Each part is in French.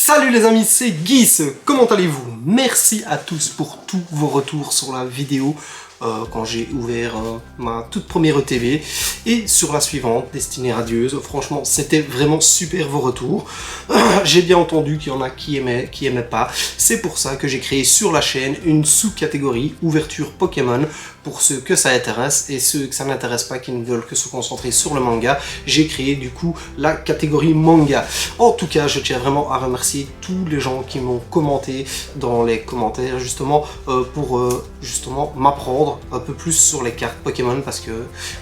Salut les amis, c'est Guis, comment allez-vous? Merci à tous pour tous vos retours sur la vidéo quand j'ai ouvert ma toute première ETB et sur la suivante, Destinée Radieuse. Franchement, c'était vraiment super vos retours. J'ai bien entendu qu'il y en a qui aimaient pas. C'est pour ça que j'ai créé sur la chaîne une sous-catégorie ouverture Pokémon pour ceux que ça intéresse et ceux que ça n'intéresse pas, qui ne veulent que se concentrer sur le manga. J'ai créé du coup la catégorie manga. En tout cas, je tiens vraiment à remercier tous les gens qui m'ont commenté dans les commentaires justement pour justement m'apprendre un peu plus sur les cartes Pokémon, parce que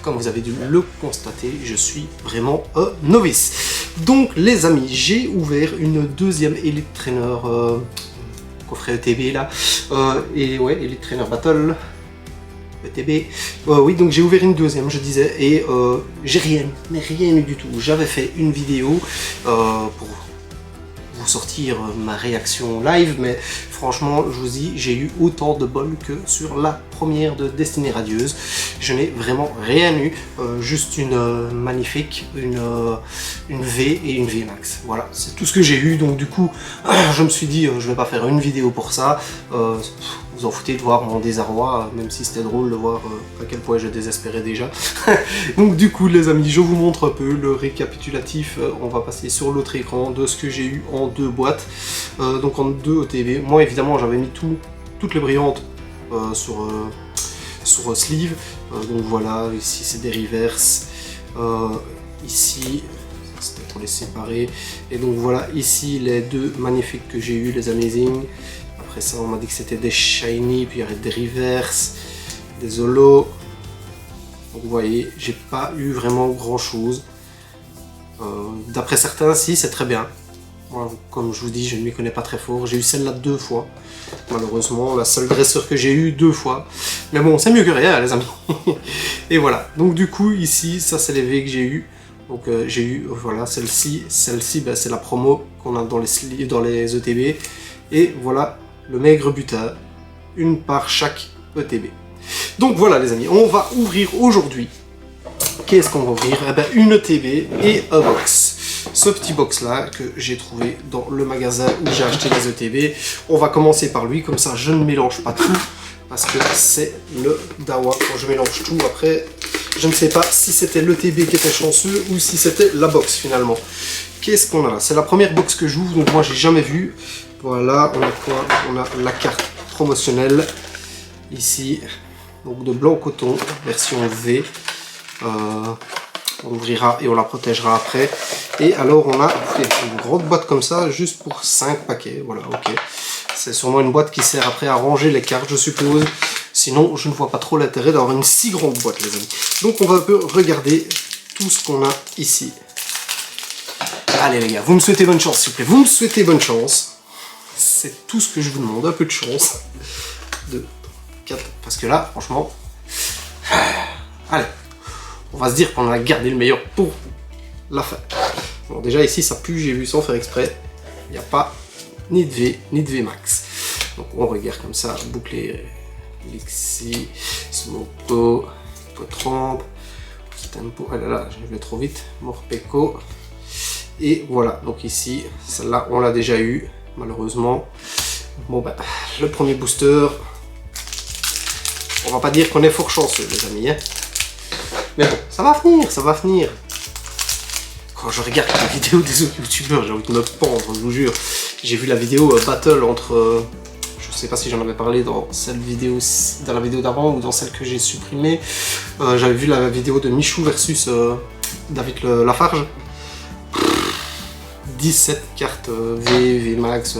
comme vous avez dû le constater, je suis vraiment un novice. Donc les amis, j'ai ouvert une deuxième Elite Trainer coffret ETB là, et ouais, Elite Trainer Battle ETB. Oui, donc j'ai ouvert une deuxième, je disais, et j'ai rien eu du tout. J'avais fait une vidéo pour vous sortir ma réaction live, mais franchement, je vous dis, j'ai eu autant de bol que sur la première de Destinée Radieuse. Je n'ai vraiment rien eu, juste une magnifique, une V et une V Max. Voilà, c'est tout ce que j'ai eu, donc du coup, je me suis dit, je vais pas faire une vidéo pour ça. Vous en foutez de voir mon désarroi, même si c'était drôle de voir à quel point je désespérais déjà. Donc du coup les amis, je vous montre un peu le récapitulatif. On va passer sur l'autre écran de ce que j'ai eu en deux boîtes, donc en deux ETB. Moi évidemment j'avais mis toutes les brillantes sur sleeve. Donc voilà, ici c'est des reverse, ici c'était pour les séparer, et donc voilà ici les deux magnifiques que j'ai eu, les Amazing. Après ça, on m'a dit que c'était des shiny, puis il y avait des reverse, des holos. Donc vous voyez, j'ai pas eu vraiment grand chose. D'après certains, si, c'est très bien. Moi, comme je vous dis, je ne m'y connais pas très fort. J'ai eu celle-là 2 fois. Malheureusement, la seule dresseur que j'ai eu 2 fois. Mais bon, c'est mieux que rien, les amis. Et voilà. Donc du coup, ici, ça c'est les V que j'ai eu. Donc j'ai eu, voilà, celle-ci, ben, c'est la promo qu'on a dans les ETB. Et voilà. Le maigre butin, une par chaque ETB. Donc voilà les amis, on va ouvrir aujourd'hui. Qu'est-ce qu'on va ouvrir? Eh ben, une ETB et un box. Ce petit box là que j'ai trouvé dans le magasin où j'ai acheté les ETB. On va commencer par lui, comme ça je ne mélange pas tout. Parce que c'est le Dawa. Quand je mélange tout après, je ne sais pas si c'était l'ETB qui était chanceux ou si c'était la box finalement. Qu'est-ce qu'on a là? C'est la première box que j'ouvre, donc moi j'ai jamais vu. Voilà, on a quoi? On a la carte promotionnelle ici, donc de blanc coton, version V. On ouvrira et on la protégera après. Et alors on a une grande boîte comme ça, juste pour 5 paquets. Voilà, ok. C'est sûrement une boîte qui sert après à ranger les cartes, je suppose. Sinon, je ne vois pas trop l'intérêt d'avoir une si grande boîte, les amis. Donc on va un peu regarder tout ce qu'on a ici. Allez les gars, vous me souhaitez bonne chance, s'il vous plaît. Vous me souhaitez bonne chance. C'est tout ce que je vous demande, un peu de chance. 2, 4, parce que là, franchement... Allez, on va se dire qu'on a gardé le meilleur pour la fin. Bon, déjà ici, ça pue, j'ai vu sans faire exprès. Il n'y a pas ni de V, ni de V Max. Donc on regarde comme ça, boucler Lixi, Smoko, Potramp, Tempo, ah là là, je vais trop vite, Morpeko. Et voilà, donc ici, celle-là, on l'a déjà eu. Malheureusement, bon ben, le premier booster, on va pas dire qu'on est fort chanceux les amis, hein. Mais bon, ça va venir, ça va venir. Quand je regarde les vidéos des autres youtubeurs, j'ai envie de me pendre, je vous jure. J'ai vu la vidéo battle entre, je sais pas si j'en avais parlé dans cette vidéo, dans la vidéo d'avant ou dans celle que j'ai supprimée. J'avais vu la vidéo de Michou versus David Lafarge. 17 cartes V, V Max,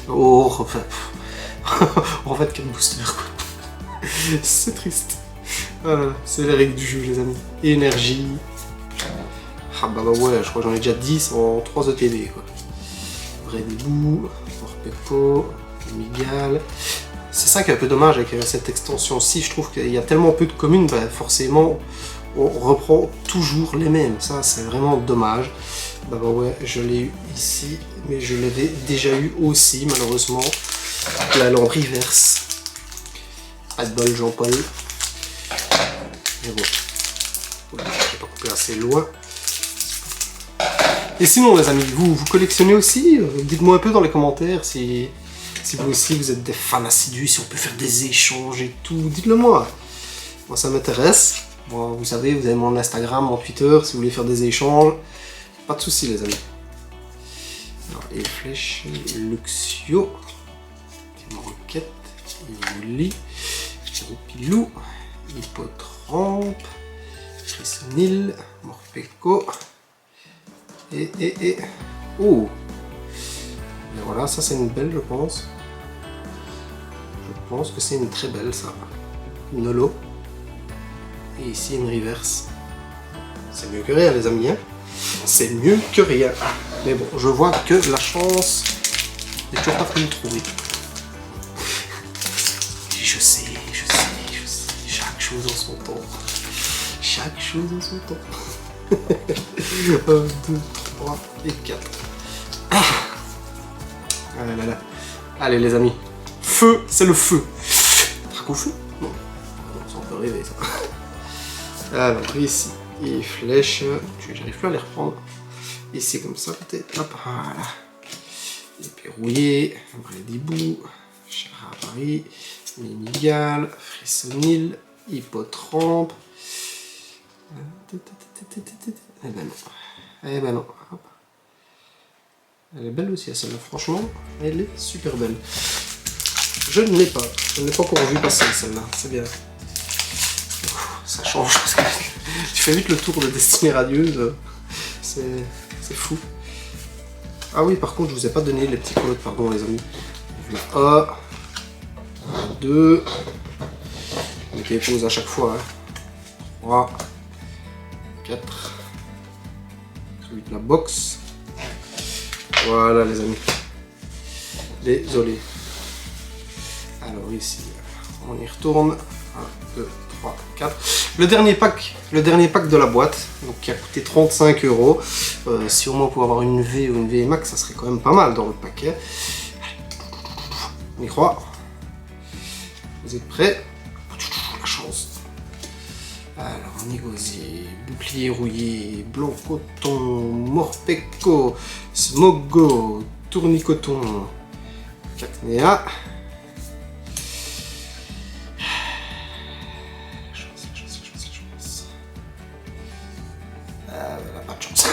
Or, enfin, en fait 4 boosters quoi. C'est triste. C'est les règles du jeu les amis. Énergie. Ah bah ouais, je crois que j'en ai déjà 10 en 3 ETB quoi. Vrai debout, Morpeko, Migal. C'est ça qui est un peu dommage avec cette extension-ci, je trouve qu'il y a tellement peu de communes, bah forcément on reprend toujours les mêmes. Ça c'est vraiment dommage. Bah ouais, je l'ai eu ici, mais je l'avais déjà eu aussi, malheureusement. La lampe reverse. Adbol Jean-Paul. Mais bon, j'ai pas coupé assez loin. Et sinon les amis, vous collectionnez aussi? Dites-moi un peu dans les commentaires si vous aussi vous êtes des fans assidus, si on peut faire des échanges et tout, dites-le moi. Moi ça m'intéresse. Moi, vous savez, vous avez mon Instagram, mon Twitter, si vous voulez faire des échanges. Pas de soucis les amis. Alors, les flèches, Luxio, Roquette, Yuli, Pilou, Hippotrampe, Frissonil, Morpeko, et... Oh! Et voilà, ça c'est une belle, je pense. Je pense que c'est une très belle, ça. Une holo. Et ici, une reverse. C'est mieux que rien, les amis, hein? C'est mieux que rien. Mais bon, je vois que la chance n'est toujours pas venue me trouver. Je sais. Chaque chose en son temps. Chaque chose en son temps. 1, 2, 3 et 4. Ah là là. Allez les amis. Feu, c'est le feu. Draco feu? Non. Ça peut rêver ça. Alors ici, et flèches. J'arrive plus à les reprendre. Ici comme ça peut-être. Hop, voilà. Épée rouillée. Brédibou. Charabari. Mimigal. Frissonil. Hippotrampe. Eh ben non. Hop. Elle est belle aussi, celle-là. Franchement, elle est super belle. Je ne l'ai pas. Je ne l'ai pas encore vu passer, celle-là. C'est bien. Ça change parce que tu fais vite le tour de Destinée Radieuse. C'est fou. Ah oui, par contre, je vous ai pas donné les petits codes, pardon, les amis. Voilà. 1, 2. Mettez les pauses à chaque fois. 3, 4. Celui de la box. Voilà, les amis. Désolé. Alors ici, on y retourne. 1, 2, 3, 4. Le dernier pack de la boîte, donc qui a coûté 35 €. Si au moins pour avoir une V ou une V Max, ça serait quand même pas mal dans le paquet. On y croit. Vous êtes prêts? La chance. Alors, négocier, bouclier rouillé, blanc coton, Morpeko, Smogo, tournicoton, Cacnea. Chance. Elle a pas de chance.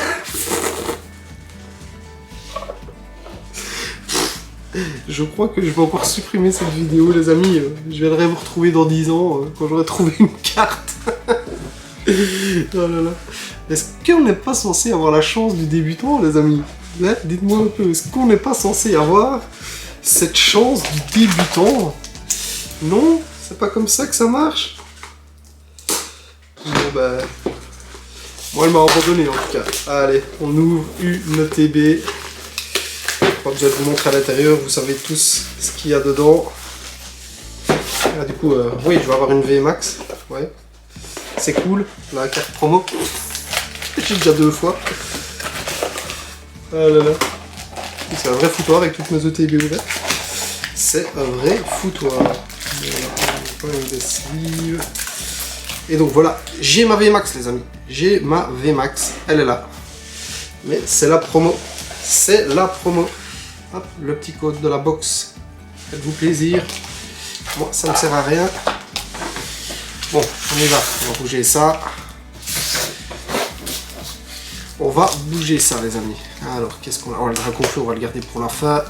Je crois que je vais encore supprimer cette vidéo, les amis. Je viendrai vous retrouver dans 10 ans quand j'aurai trouvé une carte. Oh là là. Est-ce qu'on n'est pas censé avoir la chance du débutant, les amis? Ouais, dites-moi un peu, est-ce qu'on n'est pas censé avoir cette chance du débutant? Non? C'est pas comme ça que ça marche? Bon bah... Moi, elle m'a abandonné en tout cas. Allez, on ouvre une TB. Je vais vous montrer à l'intérieur, vous savez tous ce qu'il y a dedans. Ah, du coup, oui, je vais avoir une V Max. Ouais. C'est cool, la carte promo. J'ai déjà 2 fois. Ah là là. C'est un vrai foutoir avec toutes mes ETB ouvertes. C'est un vrai foutoir. Et donc voilà, j'ai ma V Max les amis. J'ai ma V Max, elle est là. Mais c'est la promo. C'est la promo. Hop, le petit code de la box. Faites-vous plaisir. Moi, ça ne sert à rien. Bon, on y va. On va bouger ça. On va bouger ça, les amis. Alors, qu'est-ce qu'on a? Oh, le dragon feu, on va le garder pour la fin.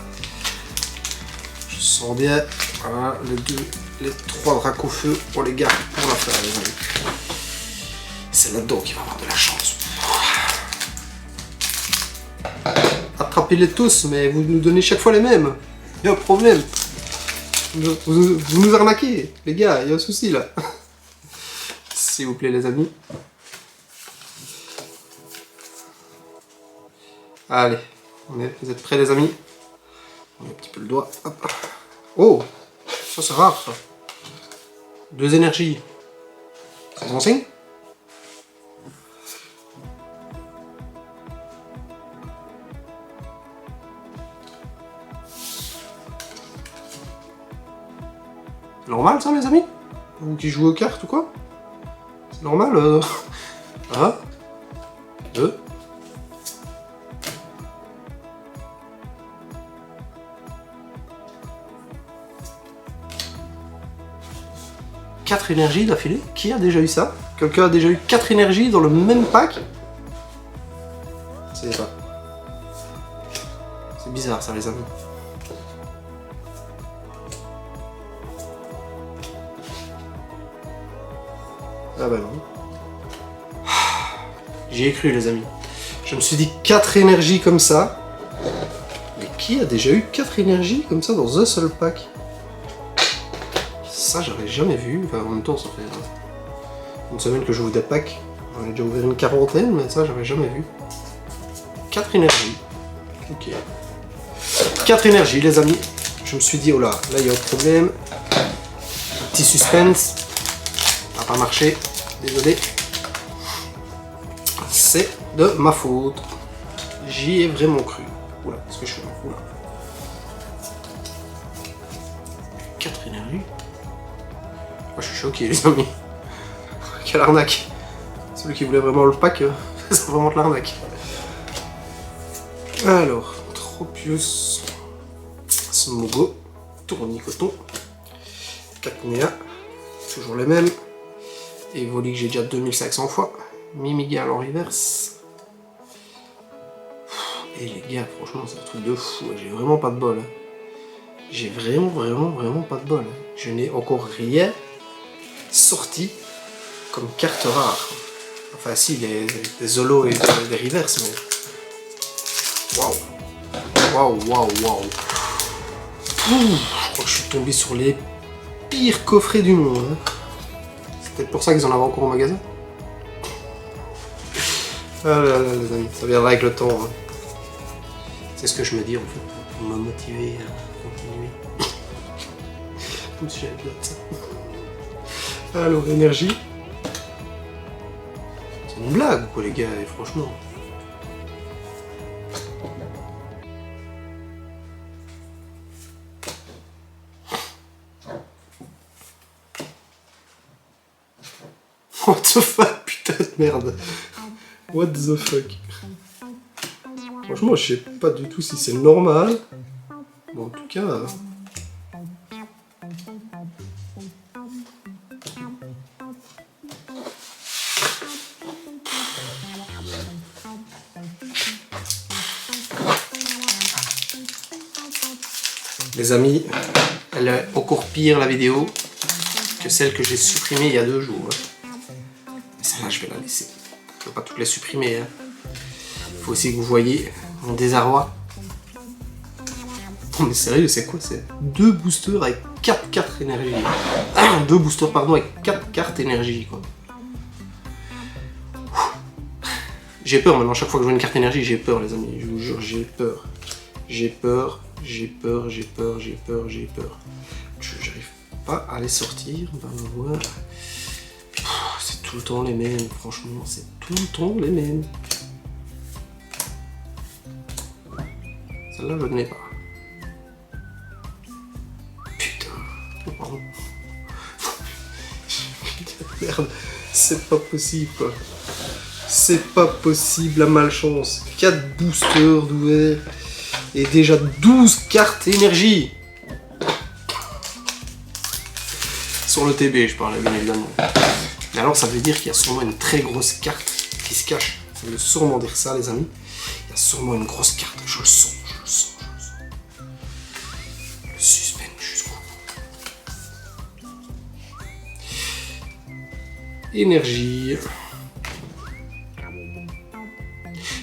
Je sens bien. Voilà, les 3 dracos feu, on les garde pour la fin, les amis. C'est là-dedans qu'il va avoir de la chance. Attrapez-les tous, mais vous nous donnez chaque fois les mêmes. Il y a un problème. Vous nous arnaquez, les gars, il y a un souci là. S'il vous plaît, les amis. Allez, vous êtes prêts, les amis? On met un petit peu le doigt. Hop. Oh, ça c'est rare, ça. 2 énergies. C'est bon signe? C'est normal ça, les amis? Vous qui jouez aux cartes ou quoi? C'est normal 1, 2, 4 énergies d'affilée? Qui a déjà eu ça? Quelqu'un a déjà eu 4 énergies dans le même pack? C'est pas. C'est bizarre ça, les amis. Ah bah non. J'y ai cru, les amis. Je me suis dit 4 énergies comme ça. Mais qui a déjà eu 4 énergies comme ça dans un seul pack? Ça, j'avais jamais vu. Enfin, en même temps, ça fait une semaine que j'ouvre des packs. J'en ai déjà ouvert une quarantaine, mais ça, j'avais jamais vu. 4 énergies. Ok. 4 énergies, les amis. Je me suis dit, oh là, là, il y a un problème. Petit suspense. Ça n'a pas marché. Désolé. C'est de ma faute. J'y ai vraiment cru. Oula, qu'est-ce que je fais là? Oula. 4 énergies. Je suis choqué, les amis. Quelle arnaque. Celui qui voulait vraiment le pack, c'est vraiment de l'arnaque. Alors, Tropius, Smogo, Tournicoton, Cacnea, toujours les mêmes. Evoli que j'ai déjà 2500 fois. Mimigal en reverse. Et les gars, franchement, c'est un truc de fou. J'ai vraiment pas de bol. J'ai vraiment pas de bol. Je n'ai encore rien sorti comme carte rare. Enfin si, les holos et les reverse, mais... Waouh. Je crois que je suis tombé sur les pires coffrets du monde. C'est peut-être pour ça qu'ils en avaient encore au magasin. Ah là là, les amis, ça viendra avec le temps. C'est ce que je me dis en fait, pour me motiver à continuer. Comme si j'avais besoin de ça. Alors, énergie. C'est une blague ou quoi, les gars, et franchement. What the fuck, putain de merde. What the fuck. Franchement, je sais pas du tout si c'est normal. Bon, en tout cas... Les amis, elle est encore pire la vidéo que celle que j'ai supprimée il y a 2 jours. Mais celle-là, je vais la laisser. Je ne peux pas toutes les supprimer. Il faut aussi que vous voyez mon désarroi. Non mais sérieux, c'est quoi? C'est 2 boosters avec 4 cartes énergie. 2 boosters, pardon, avec 4 cartes énergie, quoi. J'ai peur maintenant, chaque fois que je vois une carte énergie, j'ai peur, les amis. Je vous jure, j'ai peur. J'ai peur. J'arrive pas à les sortir. On va voir. C'est tout le temps les mêmes, franchement, c'est tout le temps les mêmes. Celle-là, je ne l'ai pas. Putain. Oh, pardon. Merde, c'est pas possible, quoi. C'est pas possible, la malchance. 4 boosters d'ouvert. Et déjà 12 cartes énergie. Sur le TB, je parlais bien évidemment. Mais alors ça veut dire qu'il y a sûrement une très grosse carte qui se cache. Ça veut sûrement dire ça, les amis. Il y a sûrement une grosse carte. Je le sens. Le suspense jusqu'au bout. Énergie.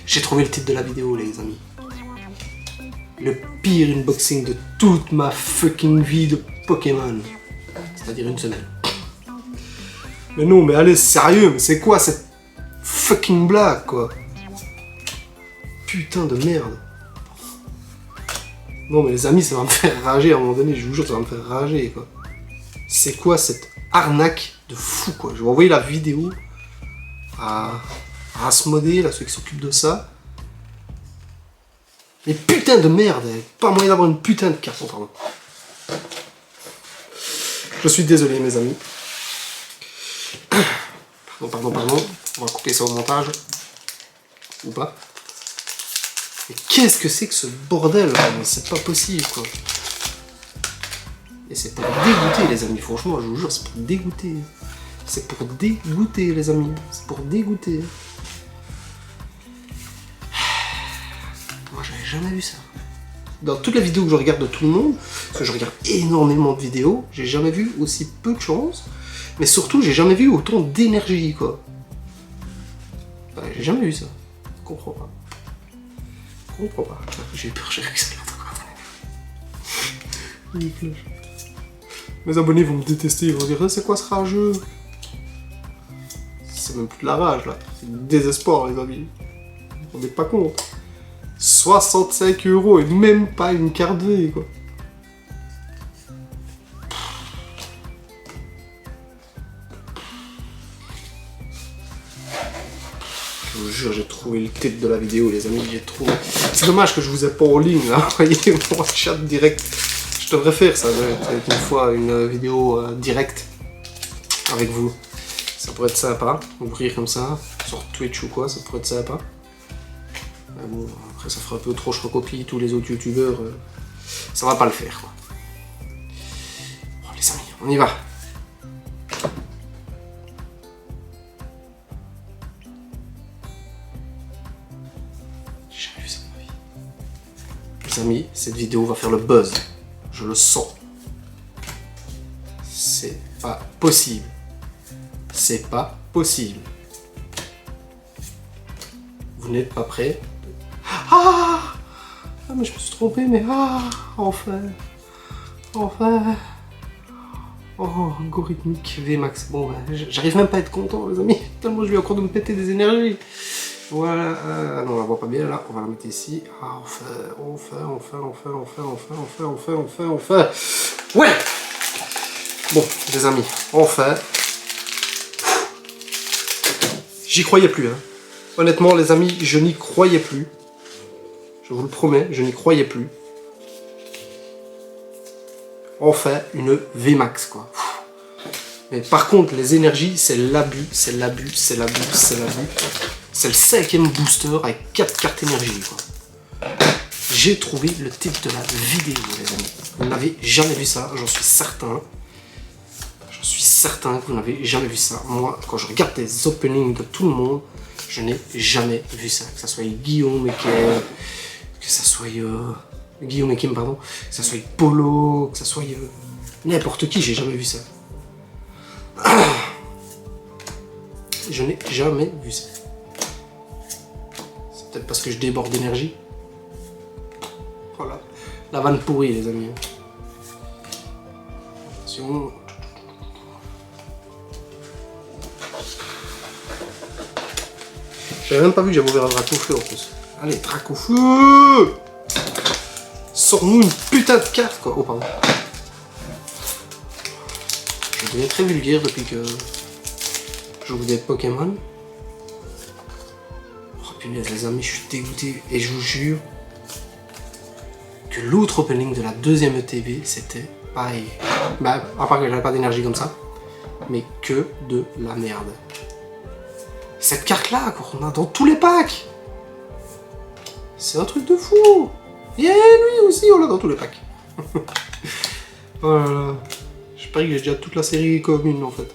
J'ai trouvé le titre de la vidéo, les amis. Le pire unboxing de toute ma fucking vie de Pokémon. C'est-à-dire une semaine. Mais non, mais allez, sérieux, mais c'est quoi cette fucking blague, quoi? Putain de merde. Non, mais les amis, ça va me faire rager à un moment donné, je vous jure, ça va me faire rager, quoi. C'est quoi cette arnaque de fou, quoi? Je vais envoyer la vidéo à Asmodée, là, ceux qui s'occupent de ça. Mais putain de merde, pas moyen d'avoir une putain de carte, pardon. Je suis désolé, mes amis. Pardon. On va couper ça au montage. Ou pas. Mais qu'est-ce que c'est que ce bordel là? Mais c'est pas possible, quoi. Et c'est pour dégoûter les amis, franchement je vous jure, c'est pour dégoûter. C'est pour dégoûter les amis, c'est pour dégoûter. Moi j'avais jamais vu ça. Dans toutes les vidéos que je regarde de tout le monde, parce que je regarde énormément de vidéos, j'ai jamais vu aussi peu de chance, mais surtout j'ai jamais vu autant d'énergie quoi. Ouais, j'ai jamais vu ça. Je comprends pas. Je comprends pas. J'ai eu peur, j'ai vu que ça l'autre. Mes abonnés vont me détester, ils vont dire c'est quoi ce rageux? C'est même plus de la rage là, c'est du désespoir les amis. Vous vous rendez pas compte. 65 € et même pas une carte V quoi. Je vous jure, j'ai trouvé le titre de la vidéo les amis, j'ai trouvé. C'est dommage que je vous ai pas en ligne là, voyez mon chat direct. Je devrais faire ça, peut-être une fois une vidéo directe avec vous. Ça pourrait être sympa, ouvrir comme ça, sur Twitch ou quoi, ça pourrait être sympa. Mais bon, après ça fera un peu trop je recopie tous les autres youtubeurs, ça va pas le faire quoi. Bon les amis, on y va. J'ai jamais vu ça de ma vie. Les amis, cette vidéo va faire le buzz. Je le sens. C'est pas possible. C'est pas possible. Vous n'êtes pas prêts? Ah, mais je me suis trompé, mais enfin. Enfin. Oh, algorithmique VMAX. Bon, j'arrive même pas à être content, les amis. Tellement je vais encore de me péter des énergies. Voilà. Non, on la voit pas bien là. On va la mettre ici. Ah, enfin. Ouais! Bon, les amis, enfin. J'y croyais plus, hein. Honnêtement, les amis, je n'y croyais plus. Je vous le promets, je n'y croyais plus. Enfin, une VMAX, quoi. Mais par contre, les énergies, c'est l'abus, c'est l'abus, c'est l'abus, c'est l'abus. C'est le 5e booster avec 4 cartes énergie, quoi. J'ai trouvé le titre de la vidéo, les amis. Vous n'avez jamais vu ça, j'en suis certain. Je suis certain que vous n'avez jamais vu ça. Moi, quand je regarde les openings de tout le monde, je n'ai jamais vu ça. Que ça soit Guillaume et que ça soit Guillaume et Kim, pardon, que ça soit Polo, que ça soit n'importe qui, j'ai jamais vu ça. Je n'ai jamais vu ça. C'est peut-être parce que je déborde d'énergie. Voilà, la vanne pourrie, les amis. Attention. J'avais même pas vu que j'avais ouvert un Dracofeu en plus. Allez, Dracofeu! Sors-nous une putain de carte quoi. Oh pardon. Je deviens très vulgaire depuis que je joue des Pokémon. Oh punaise les amis, je suis dégoûté. Et je vous jure que l'autre opening de la deuxième ETB c'était pareil. Bah, à part que j'avais pas d'énergie comme ça. Mais que de la merde. Cette carte là qu'on a dans tous les packs. C'est un truc de fou. Et lui aussi on l'a dans tous les packs. Oh là là. Je parie que j'ai déjà toute la série commune en fait.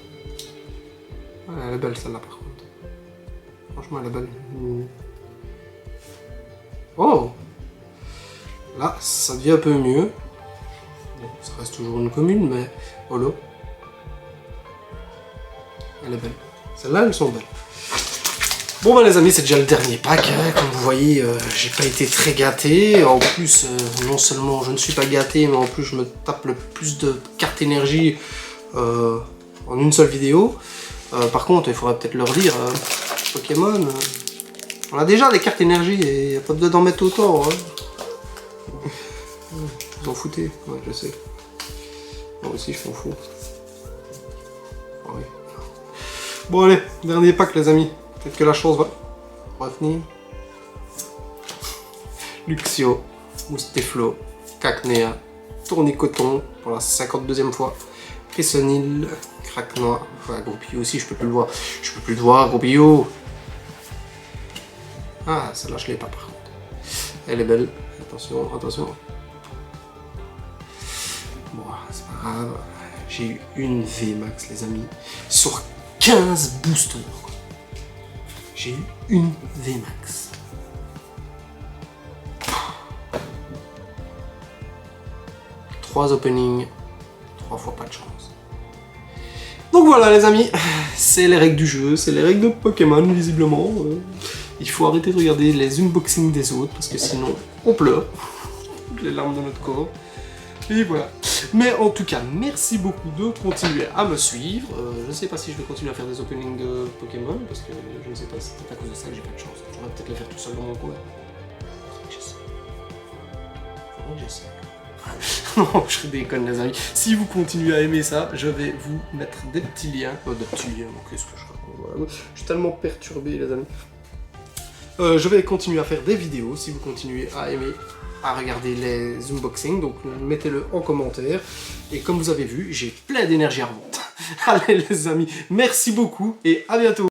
Ouais, elle est belle celle-là par contre. Franchement elle est belle. Oh. Là ça devient un peu mieux. Bon, ça reste toujours une commune mais holo. Elle est belle. Celles-là elles sont belles. Bon bah les amis, c'est déjà le dernier pack, hein. Comme vous voyez, j'ai pas été très gâté. En plus, non seulement je ne suis pas gâté, mais en plus je me tape le plus de cartes énergie en une seule vidéo. Par contre, il faudrait peut-être leur dire, Pokémon, on a déjà des cartes énergie et il n'y a pas besoin d'en mettre autant. Hein. Vous en foutez, ouais je sais. Moi aussi je m'en fous. Ouais. Bon allez, dernier pack les amis. Peut-être que la chance va revenir. Luxio, Moustéflo, Cacnea, Tournicoton pour la 52e fois. Frissonil, Craquenois, enfin Groupillot aussi, je peux plus le voir. Je peux plus le voir, Groupillot. Ah, celle-là je l'ai pas par contre. Elle est belle. Attention, attention. Bon, c'est pas grave. J'ai eu une VMAX, les amis, sur 15 boosters. J'ai eu une VMAX. 3 openings, 3 fois pas de chance. Donc voilà les amis, c'est les règles du jeu, c'est les règles de Pokémon visiblement. Il faut arrêter de regarder les unboxings des autres parce que sinon on pleure, les larmes de notre corps. Et voilà. Mais en tout cas, merci beaucoup de continuer à me suivre. Je ne sais pas si je vais continuer à faire des openings de Pokémon parce que je ne sais pas si c'est à cause de ça que j'ai pas de chance. Je vais peut-être les faire tout seul dans mon coin. Faudrait que j'essaie. Non, je déconne les amis. Si vous continuez à aimer ça, je vais vous mettre des petits liens. Qu'est-ce que je raconte, voilà. Je suis tellement perturbé les amis. Je vais continuer à faire des vidéos si vous continuez à aimer, à regarder les unboxings. Donc mettez-le en commentaire. Et comme vous avez vu, j'ai plein d'énergie à remonter. Allez les amis, merci beaucoup et à bientôt.